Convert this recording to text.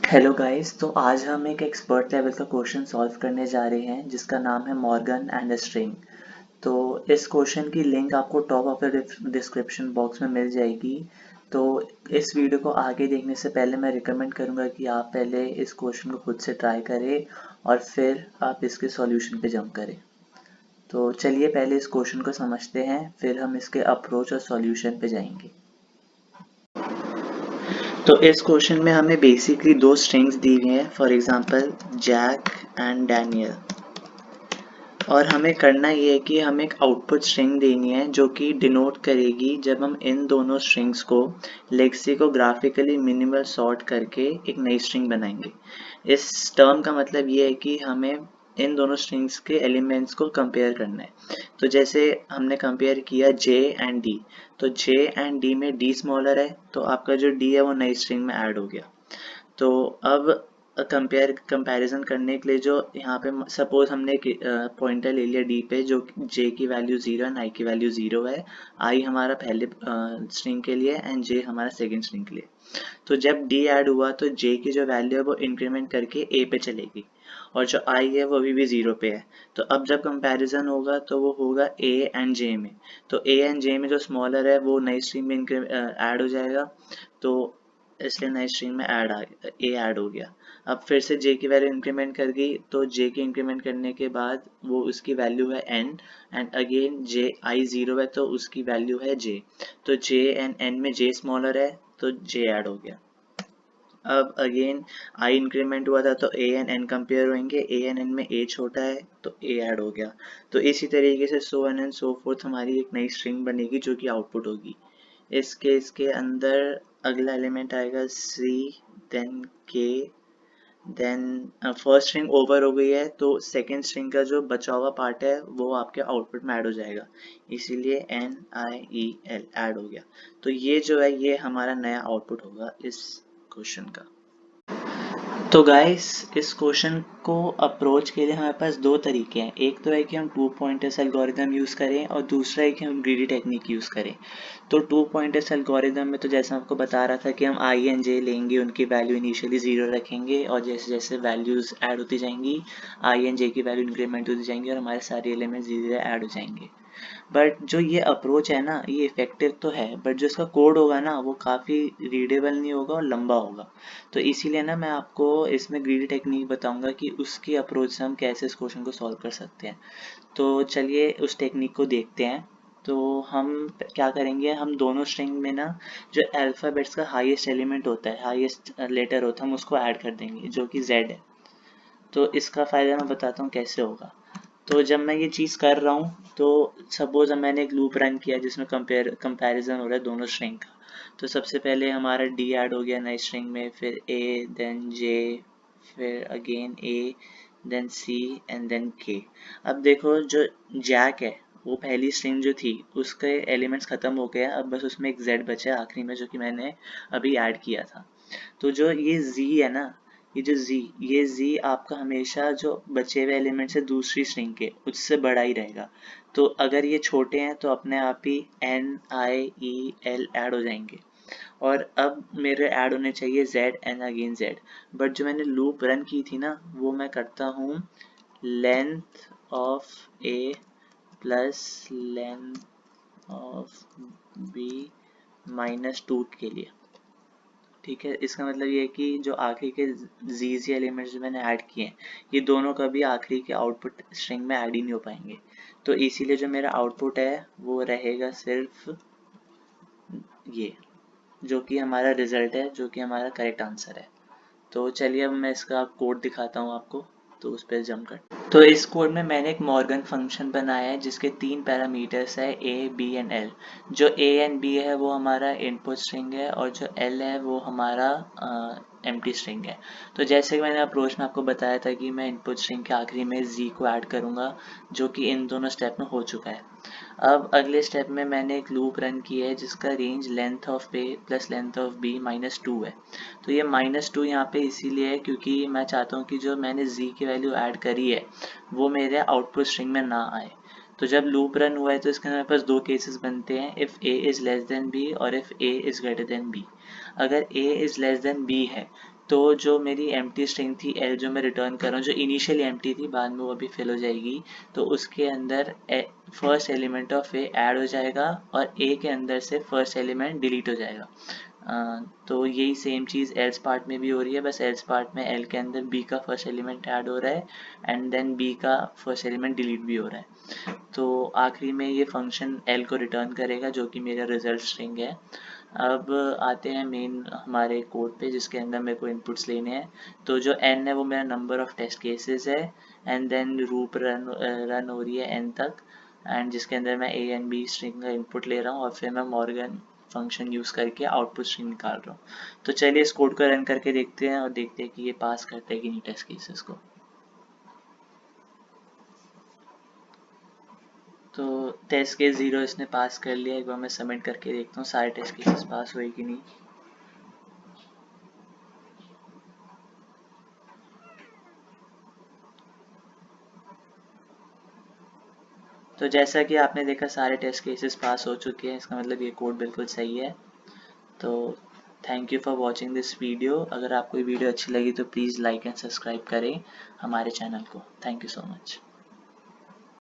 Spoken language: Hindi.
हेलो गाइस, तो आज हम एक एक्सपर्ट लेवल का क्वेश्चन सॉल्व करने जा रहे हैं जिसका नाम है मॉर्गन एंड स्ट्रिंग। तो इस क्वेश्चन की लिंक आपको top of the description box में मिल जाएगी। तो इस वीडियो को आगे देखने से पहले मैं रिकमेंड करूंगा कि आप पहले इस क्वेश्चन को खुद से ट्राई करें और फिर आप इसके सॉल्यूशन पे जंप करें। तो चलिए पहले इस क्वेश्चन को समझते हैं, फिर हम इसके अप्रोच और सॉल्यूशन पे जाएंगे। तो इस क्वेश्चन में हमें बेसिकली दो स्ट्रिंग्स दी हुई हैं, for example Jack and Daniel, और हमें करना ये है कि हमें एक आउटपुट स्ट्रिंग देनी है जो कि डिनोट करेगी जब हम इन दोनों स्ट्रिंग्स को लेक्सिकोग्राफिकली मिनिमल सॉर्ट करके एक नई स्ट्रिंग बनाएंगे। इस टर्म का मतलब ये है कि हमें इन दोनों स्ट्रिंग्स के एलिमेंट्स को कंपेयर करना है। तो जैसे हमने कंपेयर किया J एंड D, तो J एंड D में D स्मॉलर है, तो आपका जो D है वो नई स्ट्रिंग में ऐड हो गया। तो अब कंपैरिजन करने के लिए जो यहाँ पे सपोज हमने एक पॉइंटर ले लिया D पे जो J की वैल्यू 0 एंड I की वैल्यू 0 है। I हमारा पहले स्ट्रिंग के लिए एंड J हमारा सेकेंड स्ट्रिंग के लिए। तो जब D ऐड हुआ तो J की जो वैल्यू है वो इंक्रीमेंट करके A पे चलेगी और जो I है वो अभी भी 0 पे है। तो अब जब कंपैरिजन होगा तो वो होगा A एंड J में। तो A एंड J में जो स्मॉलर है वो नई स्ट्रिंग में ऐड हो जाएगा, तो इसलिए नई स्ट्रिंग में A ऐड हो गया। अब फिर से J की वैल्यू इंक्रीमेंट कर गई, तो J की इंक्रीमेंट करने के बाद वो उसकी वैल्यू है N and again J I 0 है तो उसकी वैल्यू है J। तो J एंड N में J स्मॉलर है तो J ऐड हो गया। अब अगेन I इंक्रीमेंट हुआ था तो A एंड N कंपेयर होंगे, A एंड N में A छोटा है तो A ऐड हो गया। तो इसी तरीके से so on and so fourth हमारी एक नई स्ट्रिंग बनेगी जो कि आउटपुट होगी। इस केस के अंदर अगला एलिमेंट आएगा C, then K, then first string over हो गई है तो सेकेंड स्ट्रिंग का जो बचा हुआ पार्ट है वो आपके आउटपुट में ऐड हो जाएगा, इसीलिए NIEL ऐड हो गया। तो ये जो है ये हमारा नया आउटपुट होगा इस क्वेश्चन का। तो गाइस इस क्वेश्चन को अप्रोच के लिए हमारे पास दो तरीके हैं। एक तो है कि हम टू पॉइंटर्स एल्गोरिदम यूज़ करें और दूसरा है कि हम ग्रीडी टेक्निक यूज़ करें। तो टू पॉइंटर्स एल्गोरिदम में तो जैसे आपको बता रहा था कि हम I एंड J लेंगे, उनकी वैल्यू इनिशियली 0 रखेंगे और जैसे जैसे वैल्यूज़ ऐड होती जाएंगी I एंड J की वैल्यू इंक्रीमेंट होती जाएंगी और हमारे सारे एलिमेंट्स धीरे धीरे ऐड हो जाएंगे। बट जो ये अप्रोच है ना ये इफेक्टिव तो है, बट जो इसका कोड होगा ना वो काफ़ी रीडेबल नहीं होगा और लंबा होगा। तो इसीलिए ना मैं आपको इसमें ग्रीडी टेक्निक बताऊंगा कि उसकी अप्रोच से हम कैसे इस क्वेश्चन को सॉल्व कर सकते हैं। तो चलिए उस टेक्निक को देखते हैं। तो हम क्या करेंगे, हम दोनों स्ट्रिंग में ना जो अल्फ़ाबेट्स का हाईएस्ट एलिमेंट होता है, हाईएस्ट लेटर होता है, हम उसको ऐड कर देंगे जो कि Z है। तो इसका फ़ायदा मैं बताता हूँ कैसे होगा। तो जब मैं ये चीज़ कर रहा हूँ तो सपोज मैंने एक लूप रन किया जिसमें कंपैरिजन हो रहा है दोनों स्ट्रिंग का। तो सबसे पहले हमारा D ऐड हो गया नई स्ट्रिंग में, फिर A, देन J, फिर again A, then C and then K। अब देखो जो जैक है वो पहली स्ट्रिंग जो थी उसके एलिमेंट्स ख़त्म हो गया, अब बस उसमें एक Z बचा है आखिरी में जो कि मैंने अभी ऐड किया था। तो जो ये Z है ना, ये Z आपका हमेशा जो बचे हुए एलिमेंट्स है दूसरी स्ट्रिंग के उससे बड़ा ही रहेगा। तो अगर ये छोटे हैं तो अपने आप ही NIEL ऐड हो जाएंगे और अब मेरे ऐड होने चाहिए Z and again Z। But जो मैंने लूप रन की थी ना वो मैं करता हूँ length of A plus length of B -2 के लिए। ठीक है, इसका मतलब ये है कि जो आखिरी के जी एलिमेंट्स जो मैंने ऐड किए हैं ये दोनों कभी आखिरी के आउटपुट स्ट्रिंग में ऐड ही नहीं हो पाएंगे। तो इसीलिए जो मेरा आउटपुट है वो रहेगा सिर्फ ये, जो कि हमारा रिजल्ट है, जो कि हमारा करेक्ट आंसर है। तो चलिए अब मैं इसका कोड दिखाता हूँ आपको, तो उस पर जम कर। तो इस कोड में मैंने एक मॉर्गन फंक्शन बनाया है जिसके 3 पैरामीटर्स है A, B एंड L। जो A एंड B है वो हमारा इनपुट स्ट्रिंग है और जो L है वो हमारा एम्प्टी स्ट्रिंग है। तो जैसे कि मैंने अप्रोच में आपको बताया था कि मैं इनपुट स्ट्रिंग के आखिरी में Z को ऐड करूँगा, जो कि इन दोनों स्टेप में हो चुका है। अब अगले स्टेप में मैंने एक लूप रन किया है जिसका range length of A plus length of B -2 है। तो ये -2 यहाँ पे इसीलिए है क्योंकि मैं चाहता हूँ कि जो मैंने Z की वैल्यू ऐड करी है वो मेरे आउटपुट स्ट्रिंग में ना आए। तो जब लूप रन हुआ है तो इसके हमारे पास दो केसेस बनते हैं, if A is less than B और if A is greater than B। अगर A is less than B है तो जो मेरी एम्प्टी स्ट्रिंग थी एल जो मैं रिटर्न कर रहा हूँ, जो इनिशियली एम्प्टी थी, बाद में वो अभी फिल हो जाएगी, तो उसके अंदर first element of A add हो जाएगा और ए के अंदर से फर्स्ट एलिमेंट डिलीट हो जाएगा। तो यही सेम चीज़ एल्स पार्ट में भी हो रही है, बस एल्स पार्ट में एल के अंदर बी का फर्स्ट एलिमेंट ऐड हो रहा है एंड देन बी का फर्स्ट एलिमेंट डिलीट भी हो रहा है। तो आखिरी में ये फंक्शन एल को रिटर्न करेगा जो कि मेरा रिजल्ट स्ट्रिंग है। अब आते हैं मेन हमारे कोड पे जिसके अंदर मेरे को इनपुट्स लेने हैं। तो जो n है वो मेरा नंबर ऑफ टेस्ट केसेस है एंड देन लूप रन हो रही है n तक, एंड जिसके अंदर मैं a एंड b स्ट्रिंग का इनपुट ले रहा हूँ और फिर मैं मॉर्गन फंक्शन यूज़ करके आउटपुट स्ट्रिंग निकाल रहा हूँ। तो चलिए इस कोड को रन करके देखते हैं और देखते हैं कि ये पास करता है कि नहीं टेस्ट केसेस को। तो टेस्ट केस 0 इसने पास कर लिया। एक बार मैं सबमिट करके देखता हूँ सारे टेस्ट केसेस पास हुए कि नहीं। तो जैसा कि आपने देखा सारे टेस्ट केसेस पास हो चुके हैं, इसका मतलब ये कोड बिल्कुल सही है। तो thank you for watching this video. अगर आपको ये वीडियो अच्छी लगी तो प्लीज़ लाइक एंड सब्सक्राइब करें हमारे चैनल को। Thank you so much.